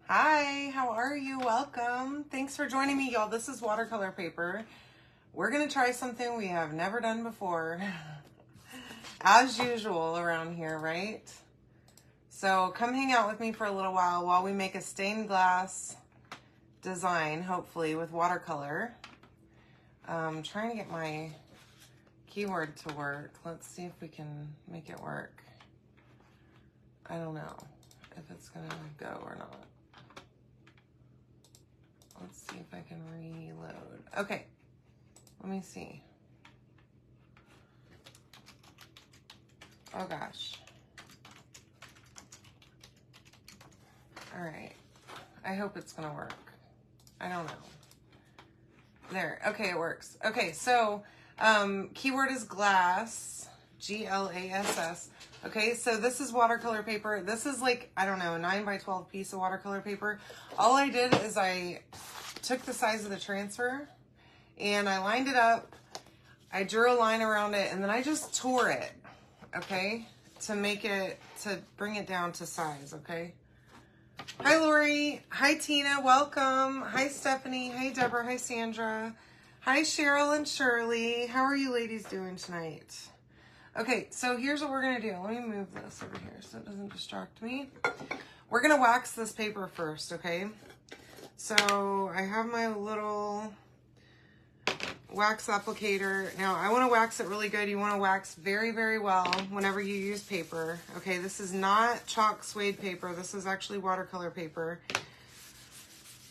Hi, how are you? Welcome. Thanks for joining me, y'all. This is watercolor paper. We're going to try something we have never done before. As usual around here, right? So come hang out with me for a little while we make a stained glass design, hopefully, with watercolor. I'm trying to get my keyboard to work. Let's see if we can make it work. I don't know if it's going to go or not. Let's see if I can reload. Okay, let me see. Oh gosh. All right, I hope it's gonna work. I don't know. There, okay, it works. Okay, so keyword is glass, G-L-A-S-S. Okay, so this is watercolor paper. This is like, I don't know, a 9 by 12 piece of watercolor paper. All I did is I took the size of the transfer and I lined it up. I drew a line around it and then I just tore it, okay, to bring it down to size, okay? Hi, Lori. Hi, Tina. Welcome. Hi, Stephanie. Hi, Deborah. Hi, Sandra. Hi, Cheryl and Shirley. How are you ladies doing tonight? Okay, so here's what we're going to do. Let me move this over here so it doesn't distract me. We're going to wax this paper first, okay? So I have my little wax applicator. Now, I want to wax it really good. You want to wax very, very well whenever you use paper. Okay, this is not chalk suede paper. This is actually watercolor paper.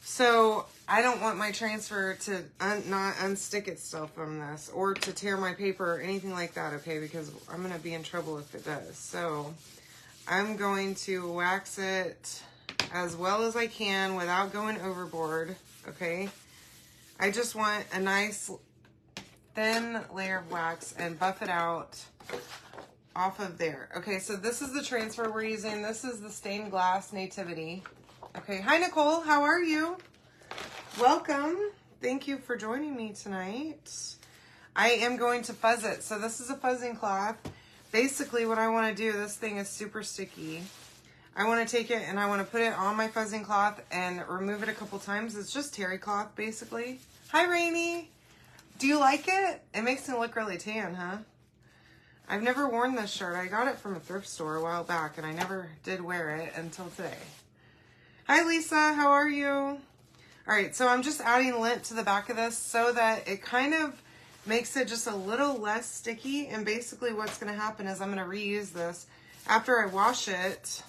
So I don't want my transfer to not unstick itself from this or to tear my paper or anything like that, okay, because I'm going to be in trouble if it does. So I'm going to wax it as well as I can without going overboard, okay? I just want a nice thin layer of wax and buff it out off of there. Okay, so this is the transfer we're using. This is the stained glass Nativity. Okay, hi Nicole, how are you? Welcome. Thank you for joining me tonight. I am going to fuzz it. So this is a fuzzing cloth. Basically what I want to do, this thing is super sticky. I want to take it and I want to put it on my fuzzing cloth and remove it a couple times. It's just terry cloth, basically. Hi, Rainy. Do you like it? It makes me look really tan, huh? I've never worn this shirt. I got it from a thrift store a while back and I never did wear it until today. Hi, Lisa. How are you? All right, so I'm just adding lint to the back of this so that it kind of makes it just a little less sticky. And basically what's going to happen is I'm going to reuse this after I wash it.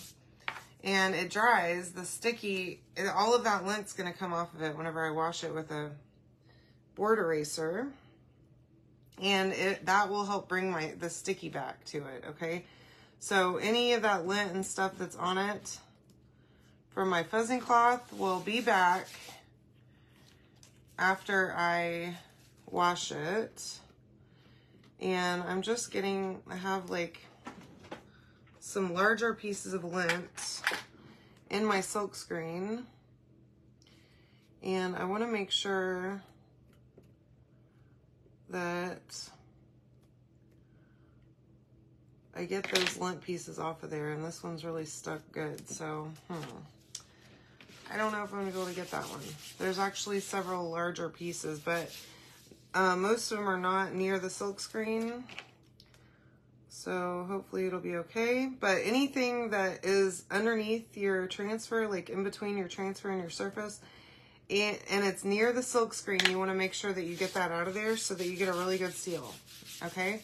And it dries, the sticky, all of that lint's going to come off of it whenever I wash it with a board eraser. And that will help bring the sticky back to it, okay? So any of that lint and stuff that's on it from my fuzzing cloth will be back after I wash it. And I'm just I have like some larger pieces of lint in my silk screen, and I want to make sure that I get those lint pieces off of there, and this one's really stuck good, so I don't know if I'm going to be able to get that one. There's actually several larger pieces, but most of them are not near the silk screen. So hopefully it'll be okay. But anything that is underneath your transfer, like in between your transfer and your surface, and it's near the silk screen, you want to make sure that you get that out of there so that you get a really good seal. Okay?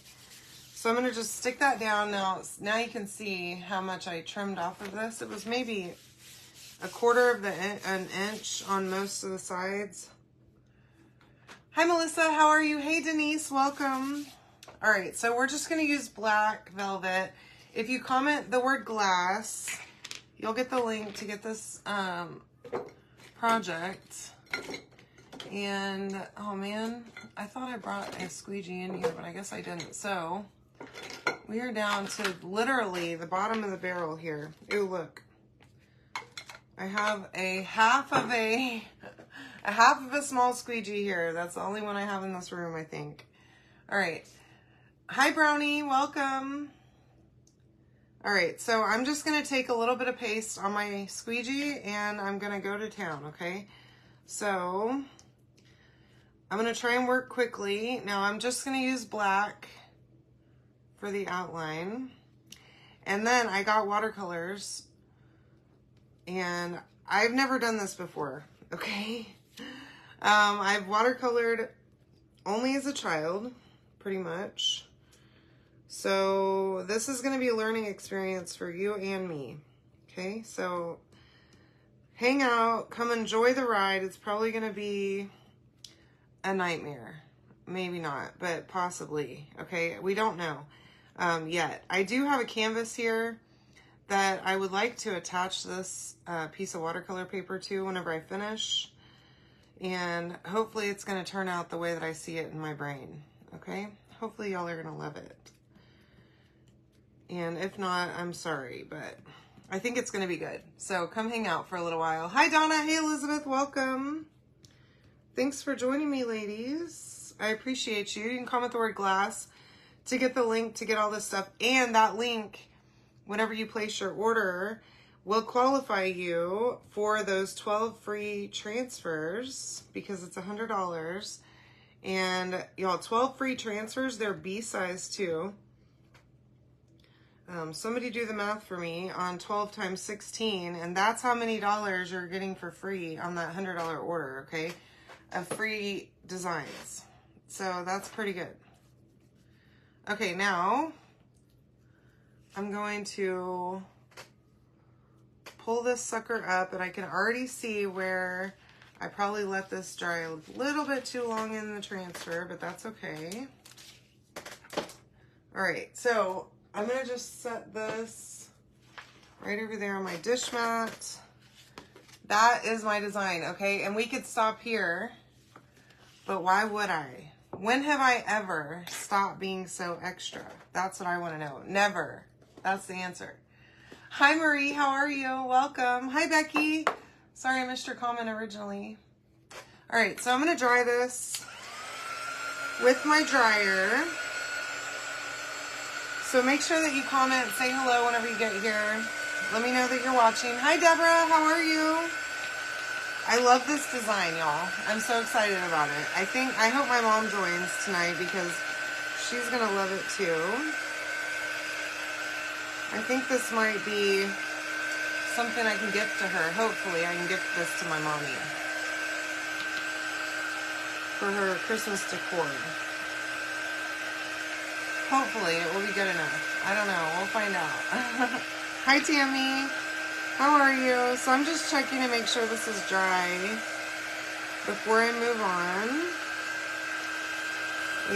So I'm going to just stick that down. Now you can see how much I trimmed off of this. It was maybe a quarter of an inch on most of the sides. Hi, Melissa. How are you? Hey, Denise. Welcome. All right, so we're just going to use black velvet. If you comment the word glass, you'll get the link to get this project. And, oh man, I thought I brought a squeegee in here, but I guess I didn't. So we are down to literally the bottom of the barrel here. Ooh, look. I have a half of a small squeegee here. That's the only one I have in this room, I think. All right. Hi, Brownie. Welcome. All right, so I'm just going to take a little bit of paste on my squeegee and I'm going to go to town, okay? So I'm going to try and work quickly. Now I'm just going to use black for the outline. And then I got watercolors and I've never done this before, okay? I've watercolored only as a child, pretty much. So this is going to be a learning experience for you and me. Okay, so hang out, come enjoy the ride. It's probably going to be a nightmare. Maybe not, but possibly. Okay, we don't know yet. I do have a canvas here that I would like to attach this piece of watercolor paper to whenever I finish. And hopefully it's going to turn out the way that I see it in my brain. Okay, hopefully y'all are going to love it. And if not, I'm sorry, but I think it's going to be good. So come hang out for a little while. Hi, Donna. Hey, Elizabeth. Welcome. Thanks for joining me, ladies. I appreciate you. You can comment the word glass to get the link to get all this stuff. And that link, whenever you place your order, will qualify you for those 12 free transfers because it's $100. And y'all, 12 free transfers. They're B-size too. Somebody do the math for me on 12 times 16, and that's how many dollars you're getting for free on that $100 order, okay, of free designs. So that's pretty good. Okay, now I'm going to pull this sucker up, and I can already see where I probably let this dry a little bit too long in the transfer, but that's okay. All right, so I'm going to just set this right over there on my dish mat. That is my design, okay? And we could stop here, but why would I? When have I ever stopped being so extra? That's what I want to know. Never. That's the answer. Hi, Marie. How are you? Welcome. Hi, Becky. Sorry I missed your comment originally. All right, so I'm going to dry this with my dryer. So make sure that you comment, say hello whenever you get here. Let me know that you're watching. Hi, Deborah. How are you? I love this design, y'all. I'm so excited about it. I hope my mom joins tonight because she's going to love it too. I think this might be something I can gift to her. Hopefully, I can gift this to my mommy for her Christmas decor. Hopefully, it will be good enough. I don't know. We'll find out. Hi, Tammy. How are you? So I'm just checking to make sure this is dry before I move on.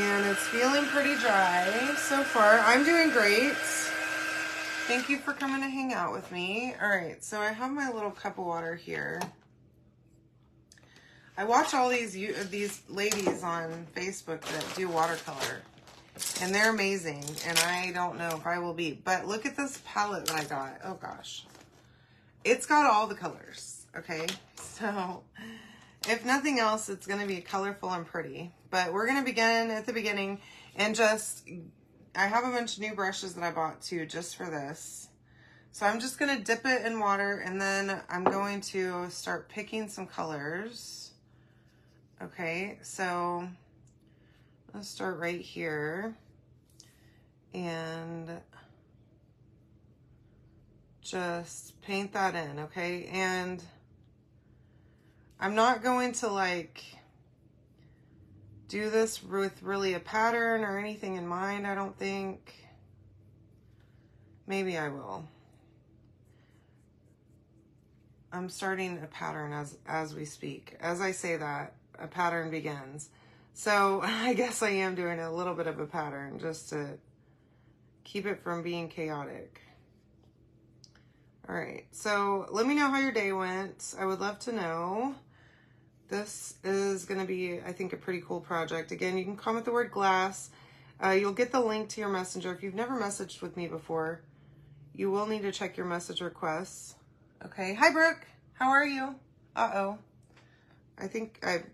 And it's feeling pretty dry so far. I'm doing great. Thank you for coming to hang out with me. All right, so I have my little cup of water here. I watch all these ladies on Facebook that do watercolor. And they're amazing, and I don't know if I will be. But look at this palette that I got. Oh, gosh. It's got all the colors, okay? So, if nothing else, it's going to be colorful and pretty. But we're going to begin at the beginning and just... I have a bunch of new brushes that I bought, too, just for this. So, I'm just going to dip it in water, and then I'm going to start picking some colors. Okay, so... Let's start right here and just paint that in, okay? And I'm not going to like do this with really a pattern or anything in mind, I don't think. Maybe I will. I'm starting a pattern as we speak. As I say that, a pattern begins. So I guess I am doing a little bit of a pattern just to keep it from being chaotic. All right, so let me know how your day went. I would love to know. This is going to be, I think, a pretty cool project. Again, you can comment the word glass. You'll get the link to your messenger. If you've never messaged with me before, you will need to check your message requests. Okay, hi, Brooke. How are you? Uh-oh. I think I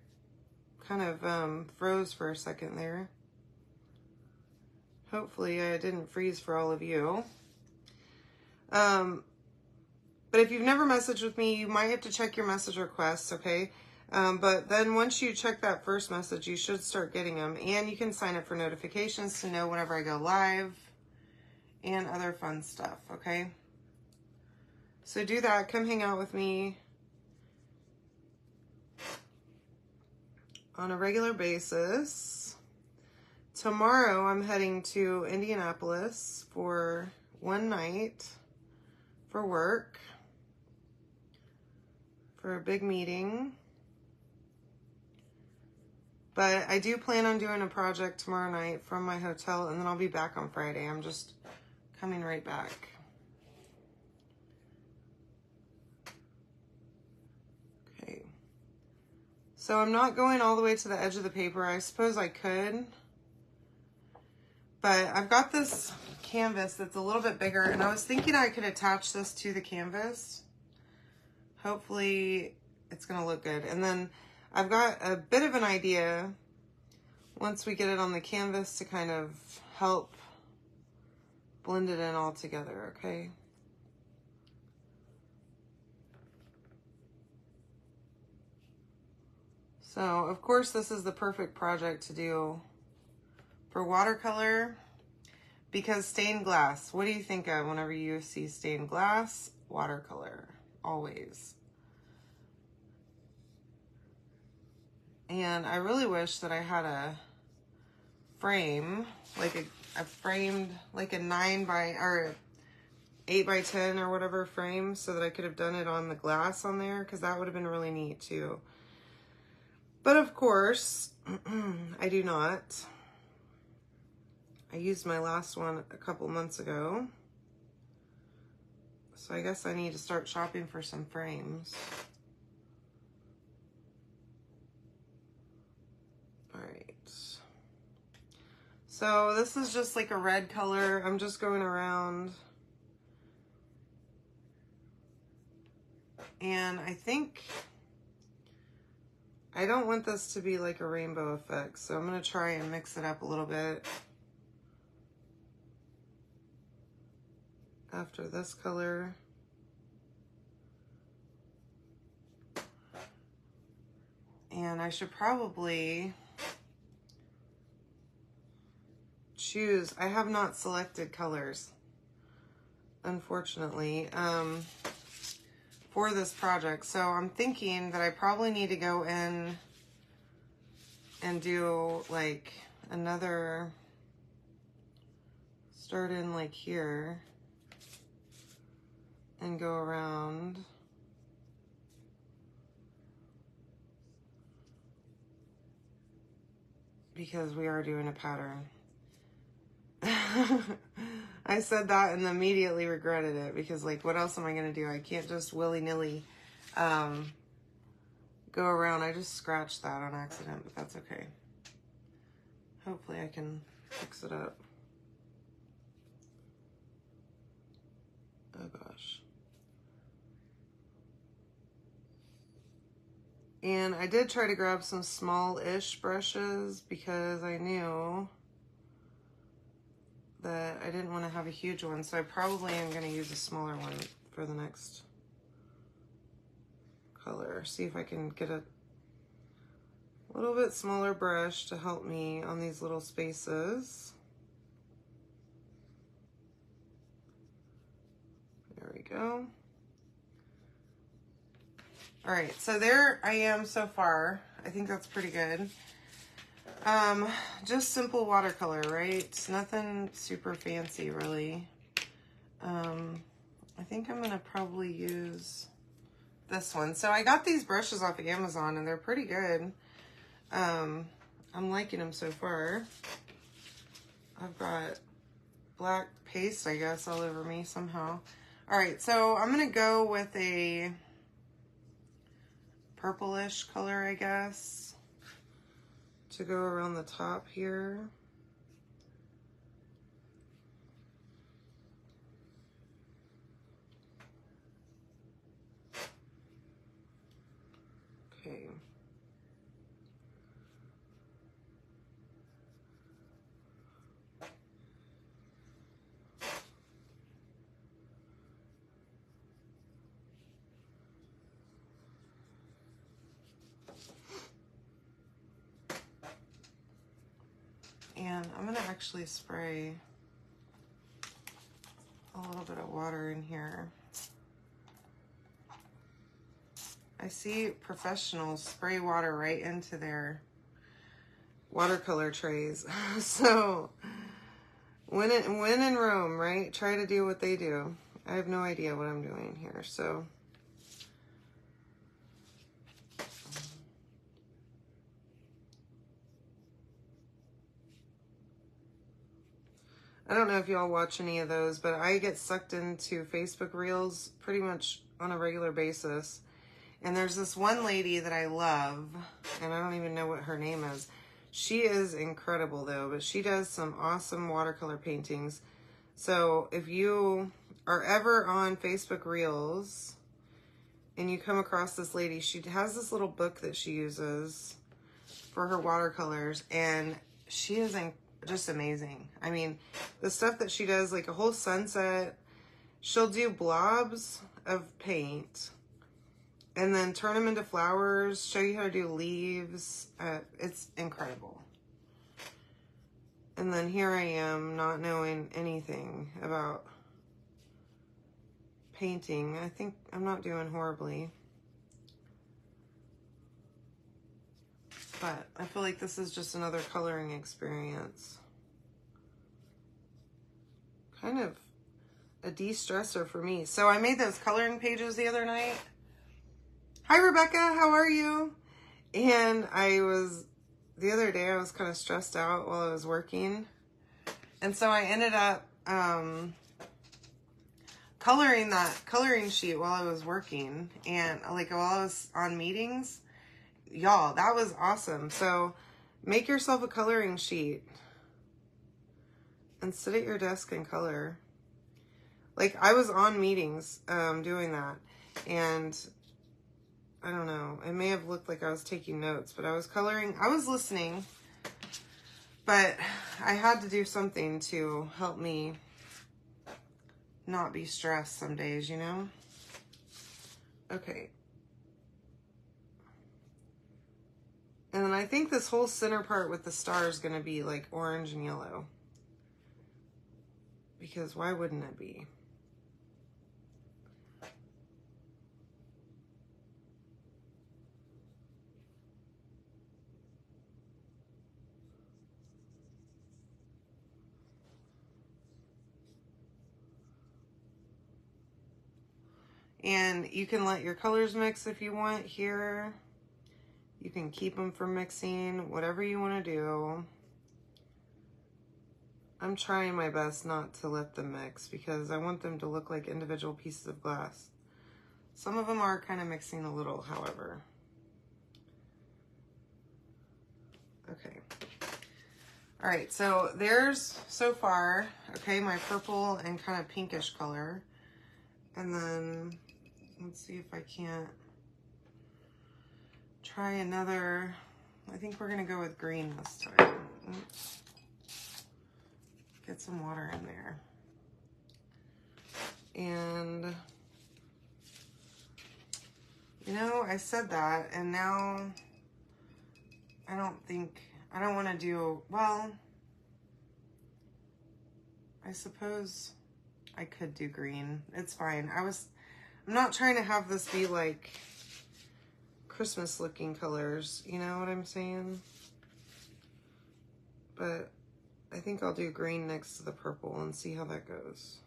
kind of froze for a second there. Hopefully I didn't freeze for all of you. But if you've never messaged with me, you might have to check your message requests, okay? But then once you check that first message, you should start getting them. And you can sign up for notifications to know whenever I go live and other fun stuff, okay? So do that. Come hang out with me on a regular basis. Tomorrow, I'm heading to Indianapolis for one night for work, for a big meeting. But I do plan on doing a project tomorrow night from my hotel, and then I'll be back on Friday. I'm just coming right back. Okay. So I'm not going all the way to the edge of the paper. I suppose I could. But I've got this canvas that's a little bit bigger, and I was thinking I could attach this to the canvas. Hopefully it's going to look good. And then I've got a bit of an idea once we get it on the canvas to kind of help blend it in all together, okay? So, of course, this is the perfect project to do for watercolor because stained glass. What do you think of whenever you see stained glass? Watercolor, always. And I really wish that I had a frame, like a framed, like a 9 by, or 8 by 10 or whatever frame, so that I could have done it on the glass on there, because that would have been really neat too. But of course, I do not. I used my last one a couple months ago. So I guess I need to start shopping for some frames. All right. So this is just like a red color. I'm just going around. And I think I don't want this to be like a rainbow effect, so I'm going to try and mix it up a little bit. After this color. And I should probably choose, I have not selected colors, unfortunately, for this project. So I'm thinking that I probably need to go in and do like another, start in like here and go around. Because we are doing a pattern. I said that and immediately regretted it because, like, what else am I going to do? I can't just willy-nilly go around. I just scratched that on accident, but that's okay. Hopefully I can fix it up. Oh, gosh. And I did try to grab some small-ish brushes because I knew that I didn't want to have a huge one, so I probably am going to use a smaller one for the next color. See if I can get a little bit smaller brush to help me on these little spaces. There we go. All right, so there I am so far. I think that's pretty good. Just simple watercolor, right? Nothing super fancy, really. I think I'm gonna probably use this one. So I got these brushes off of Amazon and they're pretty good. I'm liking them so far. I've got black paste, I guess, all over me somehow. All right, so I'm gonna go with a purplish color, I guess, to go around the top here. Okay. I'm gonna actually spray a little bit of water in here. I see professionals spray water right into their watercolor trays. So when in Rome, right? Try to do what they do. I have no idea what I'm doing here, so. I don't know if y'all watch any of those, but I get sucked into Facebook Reels pretty much on a regular basis. And there's this one lady that I love, and I don't even know what her name is. She is incredible though, but she does some awesome watercolor paintings. So if you are ever on Facebook Reels and you come across this lady, she has this little book that she uses for her watercolors, and she is just amazing. I mean, the stuff that she does, like a whole sunset, she'll do blobs of paint and then turn them into flowers, show you how to do leaves. It's incredible. And then here I am not knowing anything about painting. I think I'm not doing horribly. But I feel like this is just another coloring experience. Kind of a de-stressor for me. So I made those coloring pages the other night. Hi, Rebecca, how are you? And the other day I was kind of stressed out while I was working. And so I ended up coloring that coloring sheet while I was working. And like while I was on meetings, y'all, that was awesome. So make yourself a coloring sheet and sit at your desk and color. Like I was on meetings doing that, and I don't know, it may have looked like I was taking notes, but I was coloring, I was listening, but I had to do something to help me not be stressed some days, you know? Okay. And then I think this whole center part with the star is going to be like orange and yellow. Because why wouldn't it be? And you can let your colors mix if you want here. You can keep them from mixing, whatever you want to do. I'm trying my best not to let them mix because I want them to look like individual pieces of glass. Some of them are kind of mixing a little, however. Okay. All right, so there's, so far, okay, my purple and kind of pinkish color. And then, let's see if I can't try another, I think we're gonna go with green this time. Oops. Get some water in there. And, you know, I said that, and now I don't want to do, well, I suppose I could do green. It's fine. I'm not trying to have this be like Christmas looking colors, you know what I'm saying? But I think I'll do green next to the purple and see how that goes.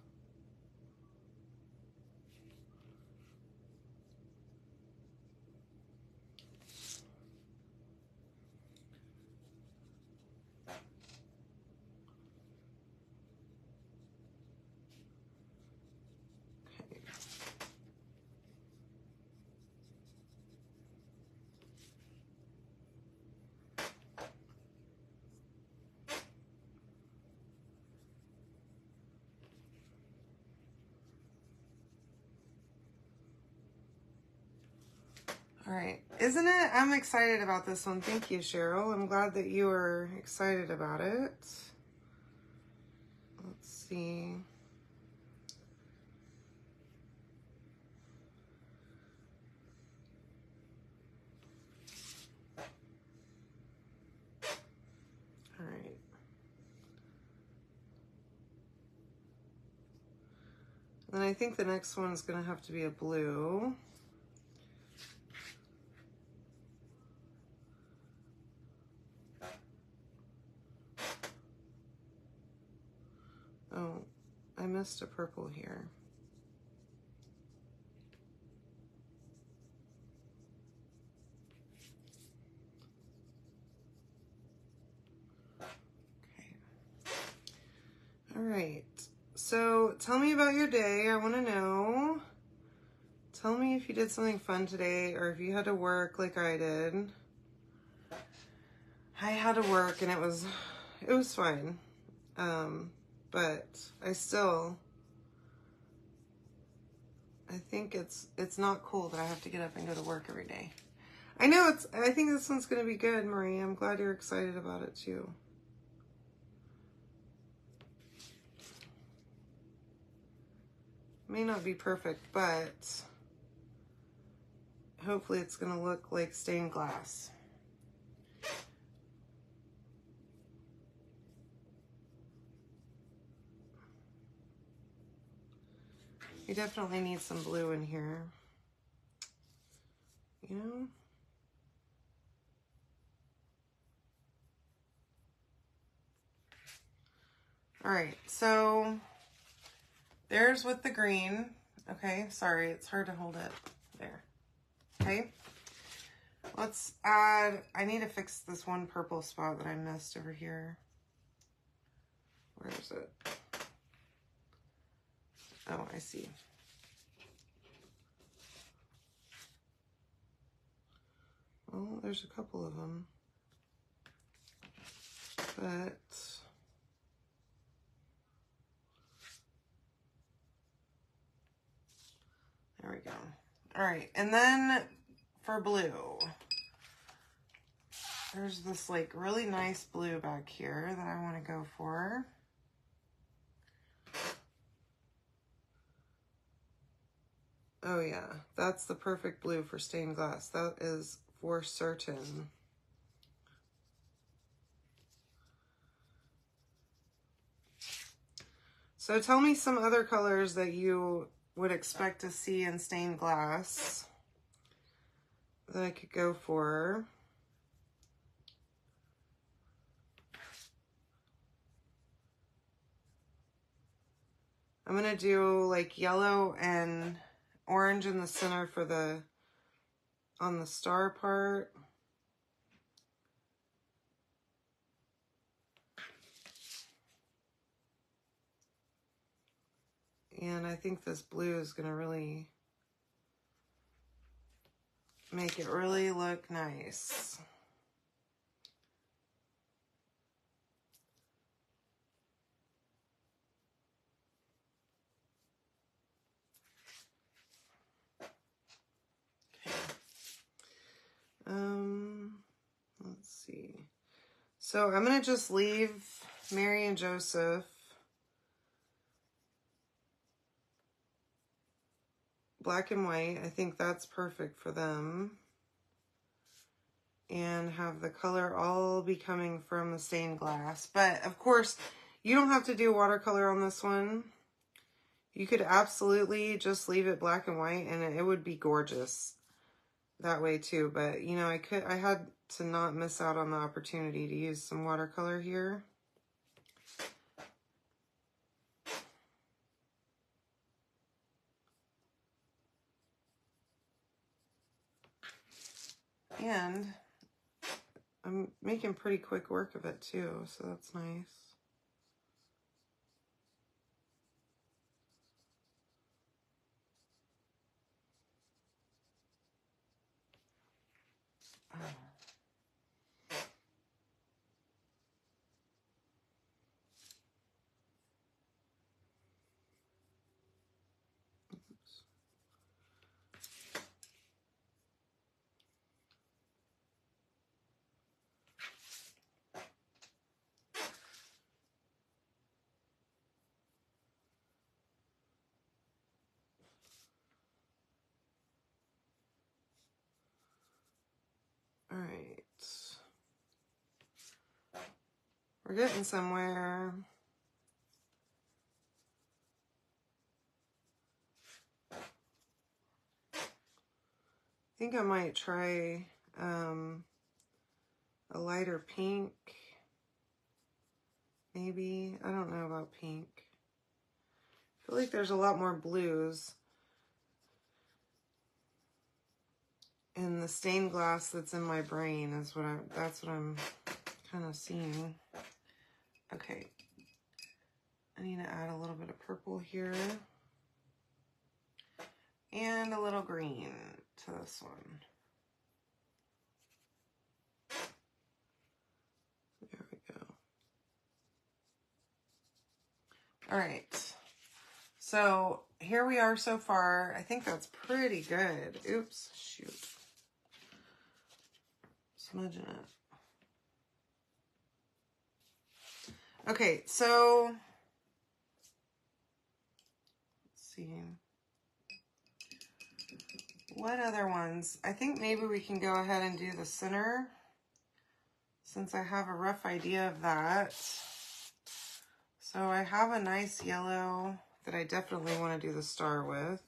All right, isn't it? I'm excited about this one. Thank you, Cheryl. I'm glad that you are excited about it. Let's see. All right. Then I think the next one's gonna have to be a blue. Oh, I missed a purple here. Okay. All right. So tell me about your day. I want to know. Tell me if you did something fun today or if you had to work like I did. I had to work and it was fine. But I think it's not cool that I have to get up and go to work every day. I think this one's going to be good, Marie. I'm glad you're excited about it too. May not be perfect, but hopefully it's going to look like stained glass. You definitely need some blue in here. You know? All right, so there's with the green. Okay, sorry, it's hard to hold it there. Okay, let's add, I need to fix this one purple spot that I missed over here. Where is it? Oh, I see. Well, there's a couple of them, but there we go. All right, and then for blue, there's this like really nice blue back here that I want to go for. Oh yeah, that's the perfect blue for stained glass. That is for certain. So tell me some other colors that you would expect to see in stained glass that I could go for. I'm gonna do like yellow and orange in the center for on the star part. And I think this blue is gonna really make it really look nice. Let's see. So I'm gonna just leave Mary and Joseph black and white. I think that's perfect for them. And have the color all be coming from the stained glass. But of course, you don't have to do watercolor on this one. You could absolutely just leave it black and white and it would be gorgeous that way too. But you know, I had to not miss out on the opportunity to use some watercolor here. And I'm making pretty quick work of it too, so that's nice. All right. We're getting somewhere. think I might try a lighter pink. Maybe. I don't know about pink. I feel like there's a lot more blues in the stained glass that's in my brain is what that's what I'm kind of seeing. Okay. I need to add a little bit of purple here. And a little green to this one. There we go. All right. So here we are so far. I think that's pretty good. Oops, shoot. Smudging it. Okay, so let's see. What other ones? I think maybe we can go ahead and do the center since I have a rough idea of that. So I have a nice yellow that I definitely want to do the star with.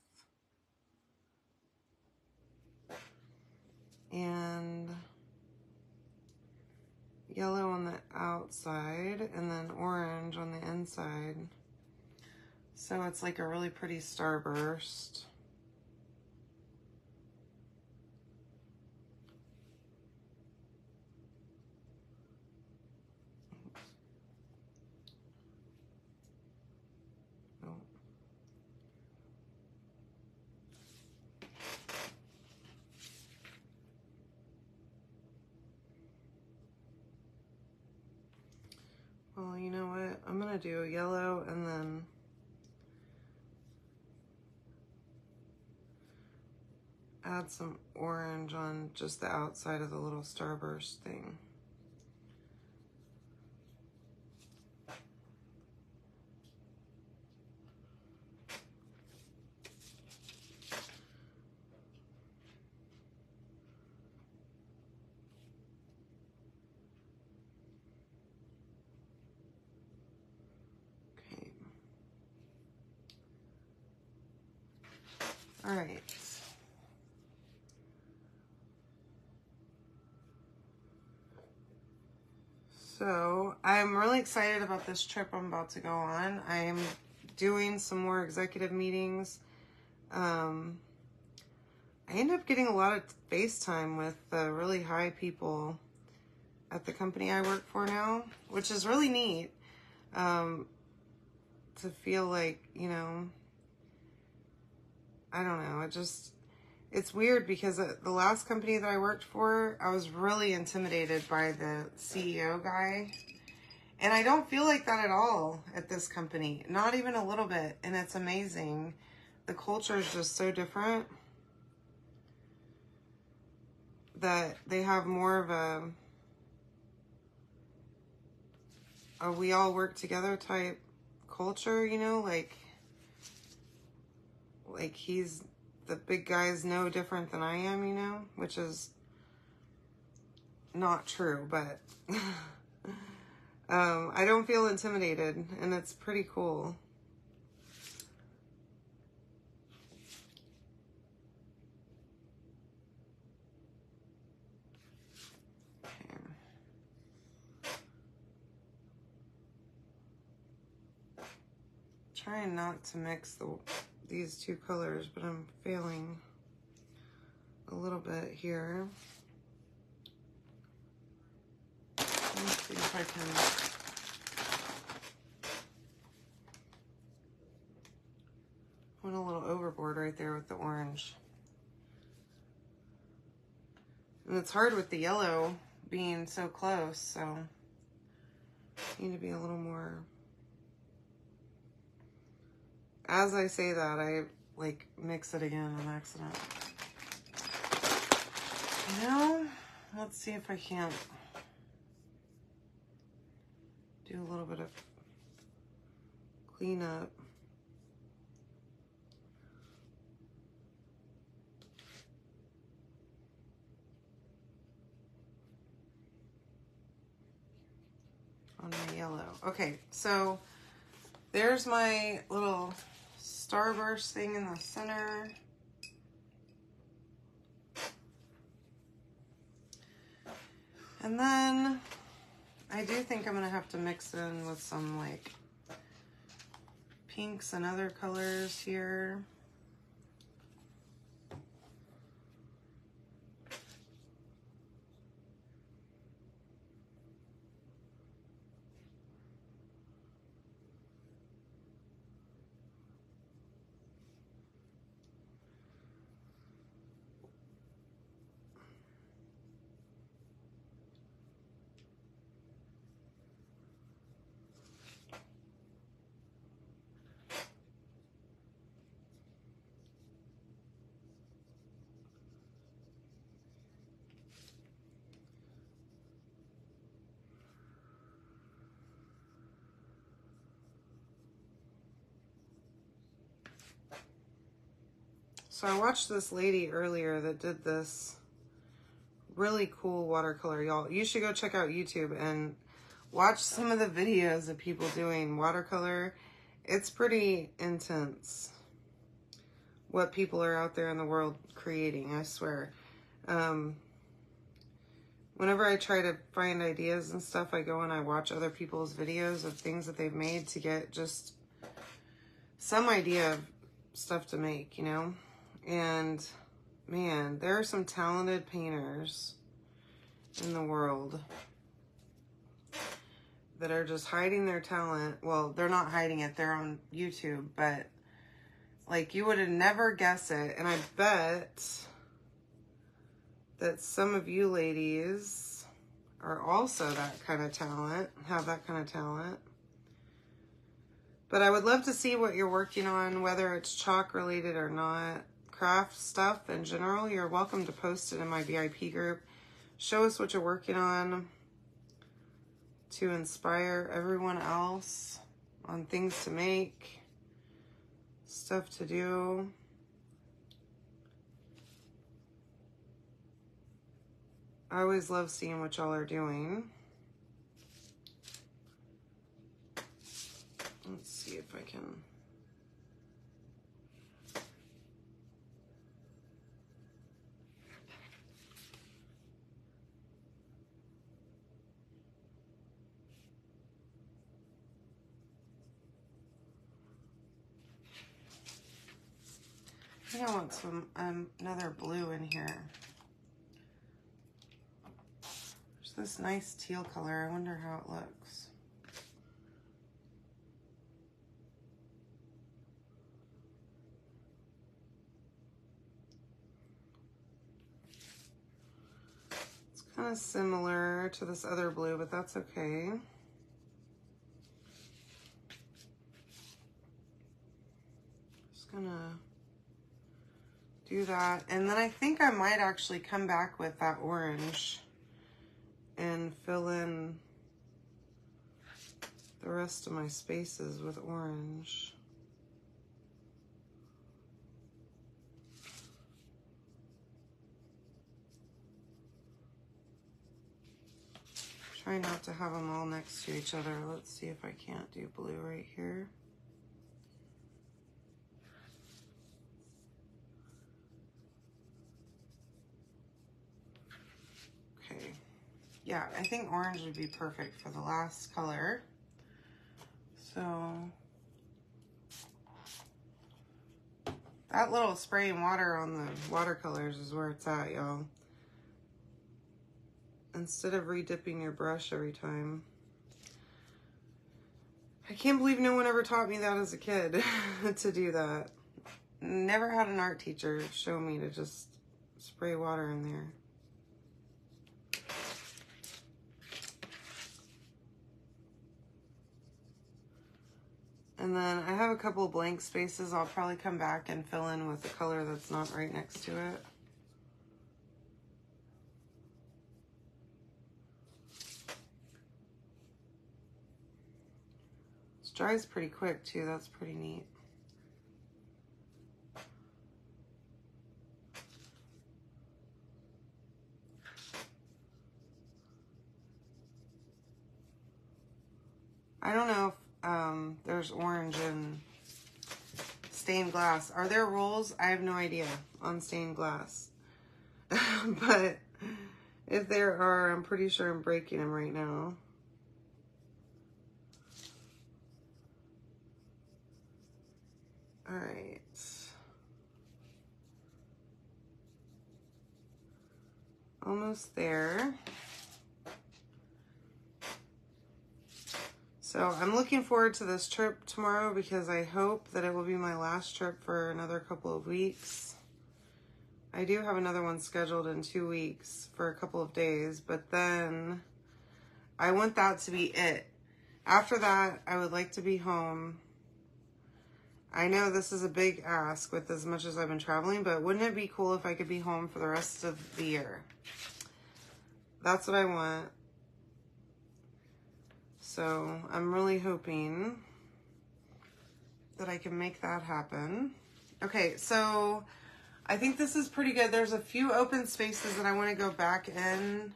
And yellow on the outside and then orange on the inside. So it's like a really pretty starburst. Well, you know what? I'm gonna do yellow and then add some orange on just the outside of the little starburst thing. Okay. All right. So I'm really excited about this trip I'm about to go on. I'm doing some more executive meetings. I end up getting a lot of FaceTime with really high people at the company I work for now, which is really neat to feel like, you know, I don't know, it's weird because the last company that I worked for, I was really intimidated by the CEO guy. And I don't feel like that at all at this company, not even a little bit. And it's amazing. The culture is just so different that they have more of a we all work together type culture, you know, like he's the big guy is no different than I am, you know, which is not true, but I don't feel intimidated and it's pretty cool. Okay. Trying not to mix these two colors, but I'm failing a little bit here. Let's see if I can. Went a little overboard right there with the orange. And it's hard with the yellow being so close, so need to be a little more. As I say that, I like mix it again on accident. You know, let's see if I can't do a little bit of cleanup. On my yellow. Okay, so there's my little starburst thing in the center. And then I do think I'm going to have to mix in with some like pinks and other colors here. So I watched this lady earlier that did this really cool watercolor, y'all. You should go check out YouTube and watch some of the videos of people doing watercolor. It's pretty intense what people are out there in the world creating, I swear. Whenever I try to find ideas and stuff, I go and I watch other people's videos of things that they've made to get just some idea of stuff to make, you know? And man, there are some talented painters in the world that are just hiding their talent. Well, they're not hiding it, they're on YouTube, but like you would have never guessed it. And I bet that some of you ladies are also that kind of talent, have that kind of talent. But I would love to see what you're working on, whether it's chalk related or not. Craft stuff in general, you're welcome to post it in my VIP group. Show us what you're working on to inspire everyone else on things to make, stuff to do. I always love seeing what y'all are doing. Let's see if I can... I think I want some another blue in here. There's this nice teal color. I wonder how it looks. It's kind of similar to this other blue, but that's okay. Just gonna do that. And then I think I might actually come back with that orange and fill in the rest of my spaces with orange. Try not to have them all next to each other. Let's see if I can't do blue right here. Okay. Yeah, I think orange would be perfect for the last color. So that little spraying water on the watercolors is where it's at, y'all. Instead of re-dipping your brush every time. I can't believe no one ever taught me that as a kid to do that. Never had an art teacher show me to just spray water in there. And then I have a couple blank spaces. I'll probably come back and fill in with the color that's not right next to it. It dries pretty quick too. That's pretty neat. I don't know if there's orange in stained glass. Are there rules? I have no idea on stained glass. But If there are, I'm pretty sure I'm breaking them right now. All right. Almost there. So I'm looking forward to this trip tomorrow because I hope that it will be my last trip for another couple of weeks. I do have another one scheduled in 2 weeks for a couple of days, but then I want that to be it. After that, I would like to be home. I know this is a big ask with as much as I've been traveling, but wouldn't it be cool if I could be home for the rest of the year? That's what I want. So I'm really hoping that I can make that happen. Okay, so I think this is pretty good. There's a few open spaces that I want to go back in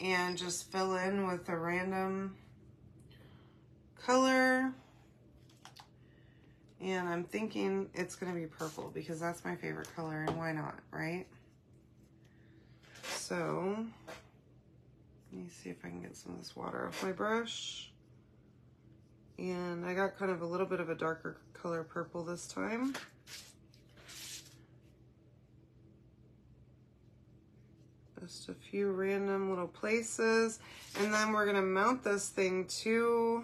and just fill in with a random color. And I'm thinking it's going to be purple because that's my favorite color, and why not, right? So let me see if I can get some of this water off my brush. And I got kind of a little bit of a darker color purple this time. Just a few random little places. And then we're gonna mount this thing to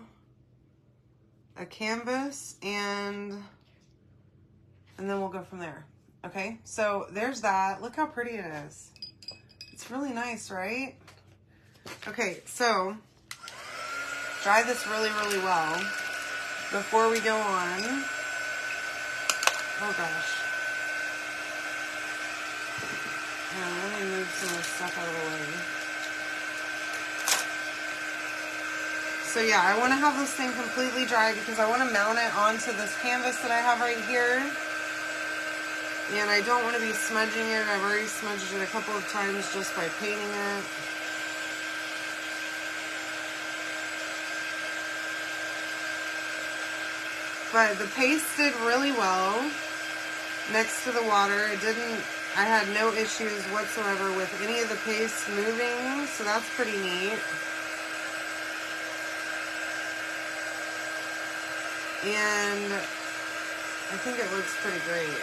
a canvas and then we'll go from there. Okay, so there's that. Look how pretty it is. It's really nice, right? Okay, so dry this really, really well before we go on. Oh gosh. Let me move some of this stuff out of the way. So yeah, I want to have this thing completely dry because I want to mount it onto this canvas that I have right here. And I don't want to be smudging it. I've already smudged it a couple of times just by painting it. But the paste did really well next to the water. I had no issues whatsoever with any of the paste moving, so that's pretty neat. And I think it looks pretty great.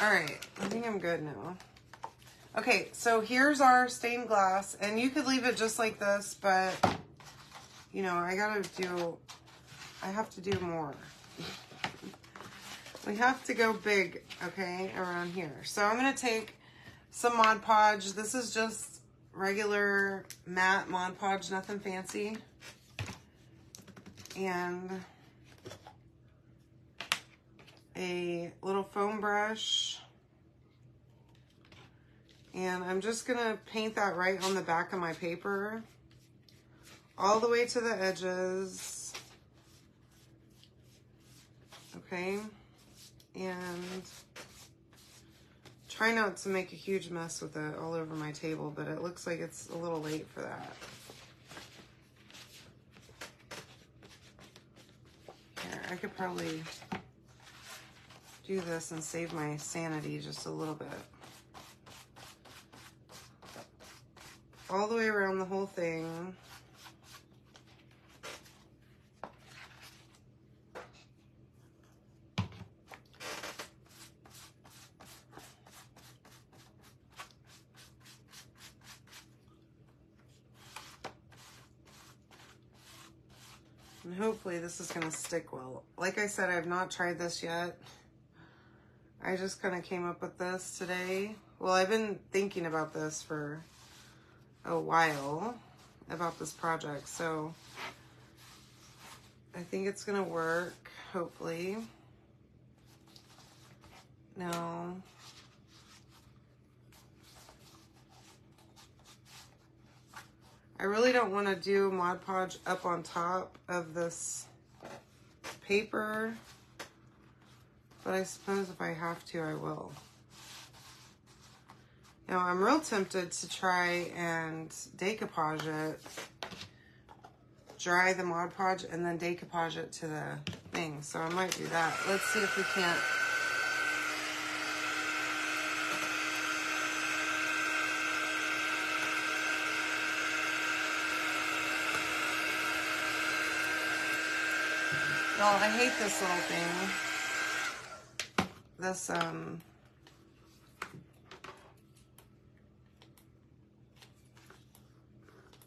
All right, I think I'm good now. Okay, so here's our stained glass, and you could leave it just like this, but you know, I have to do more. We have to go big, okay, around here. So I'm gonna take some Mod Podge. This is just regular matte Mod Podge, nothing fancy. And a little foam brush. And I'm just gonna paint that right on the back of my paper, all the way to the edges. Okay, and try not to make a huge mess with it all over my table, but it looks like it's a little late for that. Here, I could probably do this and save my sanity just a little bit. All the way around the whole thing. And hopefully this is gonna stick well. Like I said, I've not tried this yet. I just kind of came up with this today. Well, I've been thinking about this for a while, about this project, so I think it's gonna work, hopefully. No. I really don't want to do Mod Podge up on top of this paper, but I suppose if I have to, I will. Now, I'm real tempted to try and decoupage it, dry the Mod Podge, and then decoupage it to the thing. So I might do that. Let's see if we can't Well, I hate this little thing. This,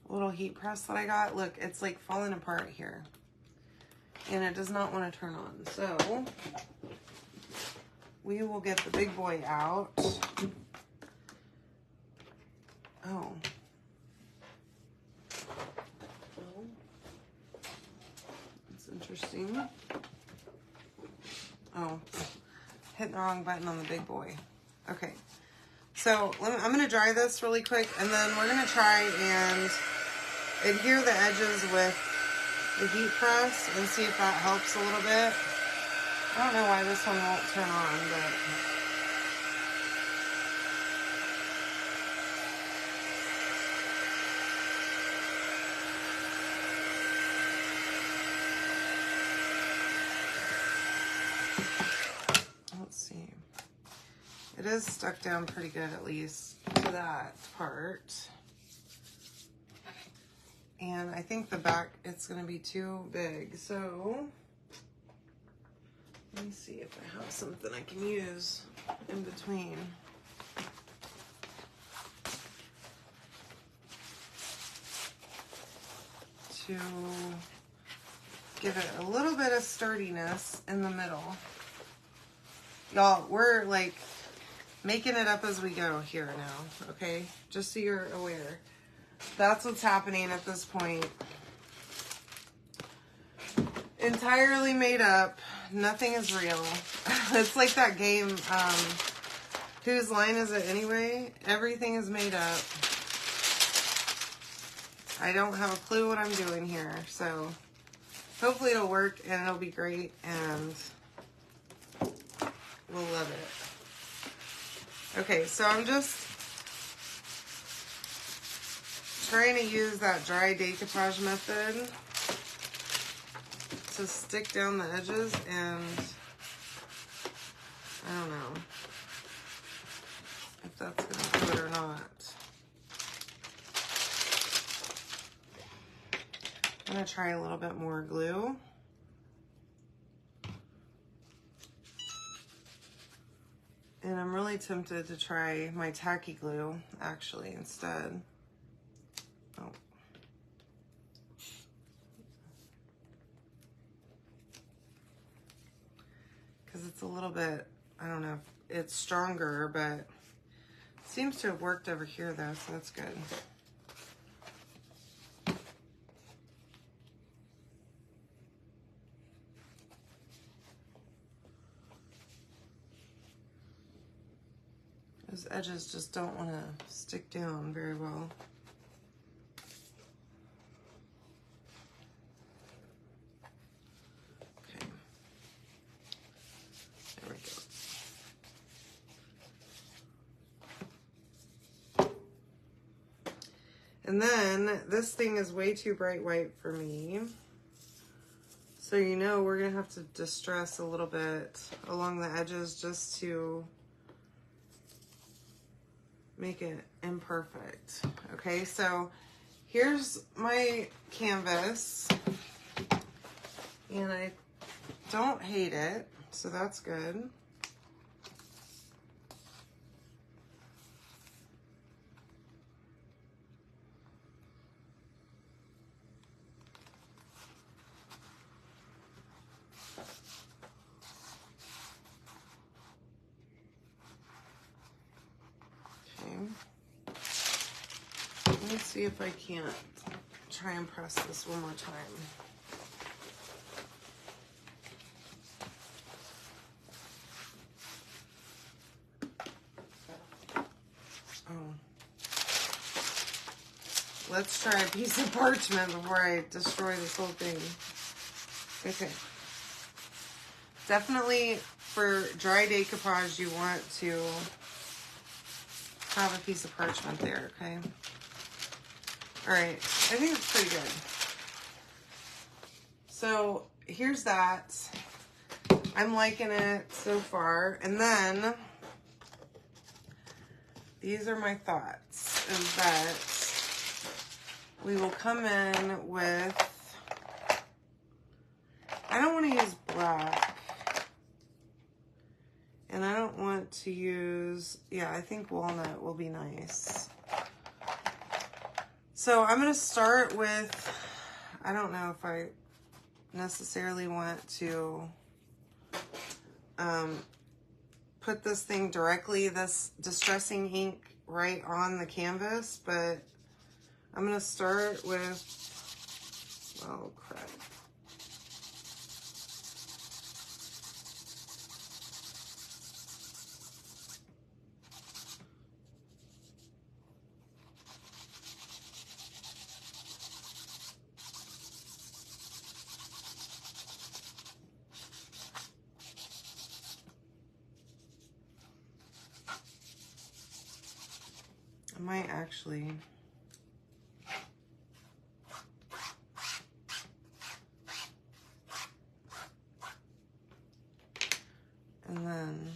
little heat press that I got. Look, it's like falling apart here. And it does not want to turn on. So, we will get the big boy out. Oh. That's interesting. Oh, hitting the wrong button on the big boy. Okay. So, I'm going to dry this really quick, and then we're going to try and adhere the edges with the heat press and see if that helps a little bit. I don't know why this one won't turn on, but... Let's see. It is stuck down pretty good, at least, to that part. And I think the back, it's going to be too big. So, let me see if I have something I can use in between. To give it a little bit of sturdiness in the middle. Y'all, we're like making it up as we go here now, okay? Just so you're aware. That's what's happening at this point. Entirely made up. Nothing is real. It's like that game, Whose Line Is It Anyway? Everything is made up. I don't have a clue what I'm doing here, so hopefully it'll work and it'll be great and we'll love it. Okay, so I'm just trying to use that dry decoupage method to stick down the edges, and I don't know if that's gonna do it or not. I'm gonna try a little bit more glue. And I'm really tempted to try my tacky glue, actually, instead. Oh. Because it's a little bit, I don't know if it's stronger, but it seems to have worked over here, though, so that's good. Those edges just don't want to stick down very well. Okay. There we go. And then this thing is way too bright white for me. So you know we're going to have to distress a little bit along the edges just to make it imperfect. Okay, so here's my canvas, and I don't hate it, so that's good. Let me see if I can't try and press this one more time. Oh. Let's try a piece of parchment before I destroy this whole thing. Okay. Definitely for dry decoupage, you want to have a piece of parchment there, okay? All right, I think it's pretty good. So here's that. I'm liking it so far. And then these are my thoughts, is that we will come in with I don't want to use black. And I don't want to use, yeah, I think walnut will be nice. So I'm going to start with, I don't know if I necessarily want to put this thing directly, this distressing ink right on the canvas, but I'm going to start with, oh crap. I might actually, and then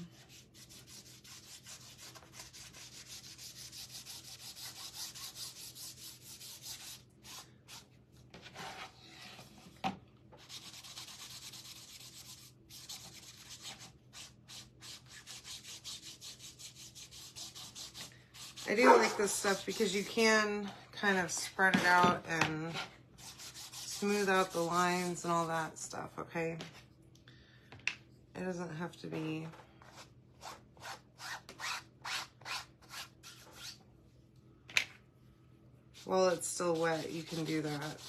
I do like this stuff because you can kind of spread it out and smooth out the lines and all that stuff, okay? It doesn't have to be while it's still wet, you can do that.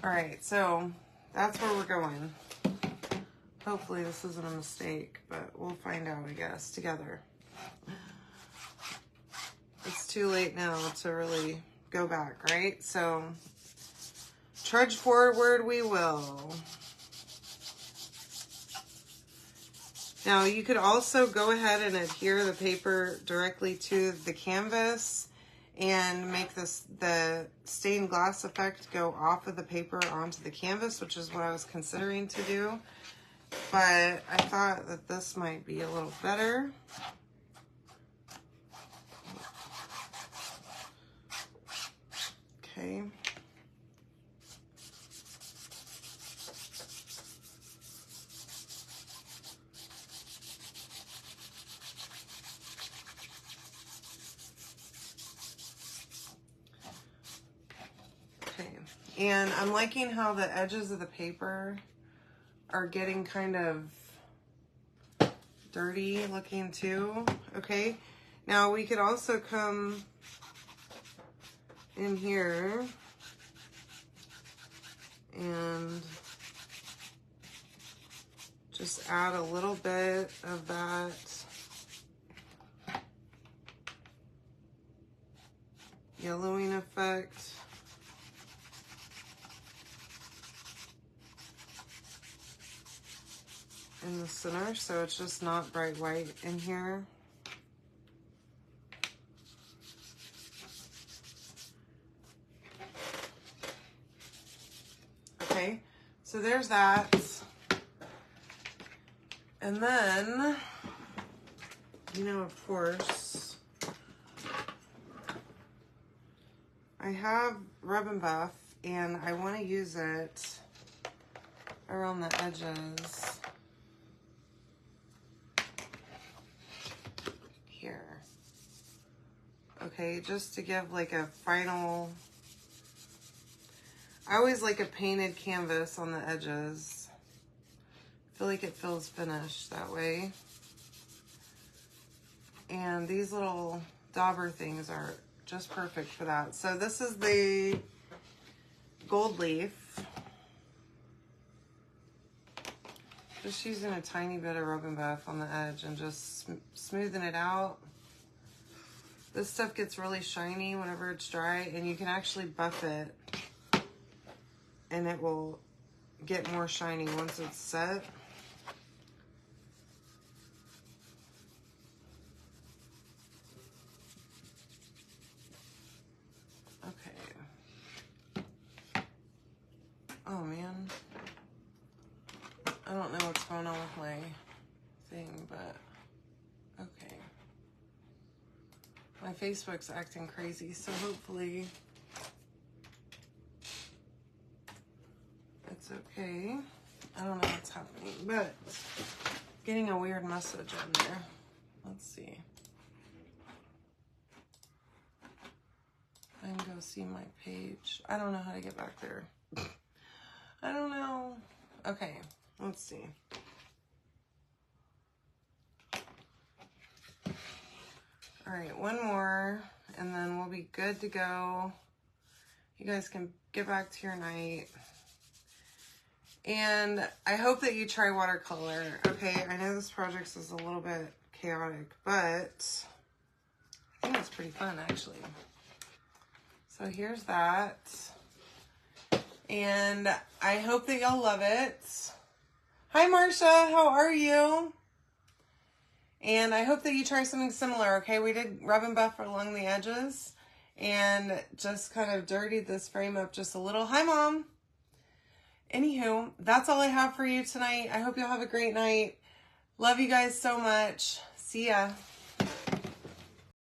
All right, so that's where we're going. Hopefully this isn't a mistake, but we'll find out, I guess, together. It's too late now to really go back, right? So trudge forward we will. Now you could also go ahead and adhere the paper directly to the canvas and make the stained glass effect go off of the paper onto the canvas, which is what I was considering to do. But I thought that this might be a little better. Okay. And I'm liking how the edges of the paper are getting kind of dirty looking too, okay? Now we could also come in here and just add a little bit of that yellowing effect. In the center, so it's just not bright white in here. Okay, so there's that. And then, you know, of course, I have Rub and Buff, and I want to use it around the edges. Here. Okay, just to give like a final, I always like a painted canvas on the edges. I feel like it feels finished that way. And these little dauber things are just perfect for that. So this is the gold leaf. Just using a tiny bit of Rub and Buff on the edge and just smoothing it out. This stuff gets really shiny whenever it's dry, and you can actually buff it and it will get more shiny once it's set. Okay. Oh man. My Facebook's acting crazy, so hopefully it's okay. I don't know what's happening, but getting a weird message on there. Let's see. I can go see my page. I don't know how to get back there. I don't know. Okay, let's see. All right, one more, and then we'll be good to go. You guys can get back to your night. And I hope that you try watercolor. Okay, I know this project is a little bit chaotic, but I think it's pretty fun, actually. So here's that. And I hope that y'all love it. Hi, Marcia. How are you? And I hope that you try something similar, okay? We did rub and buff along the edges and just kind of dirtied this frame up just a little. Hi, Mom. Anywho, that's all I have for you tonight. I hope you'll have a great night. Love you guys so much. See ya.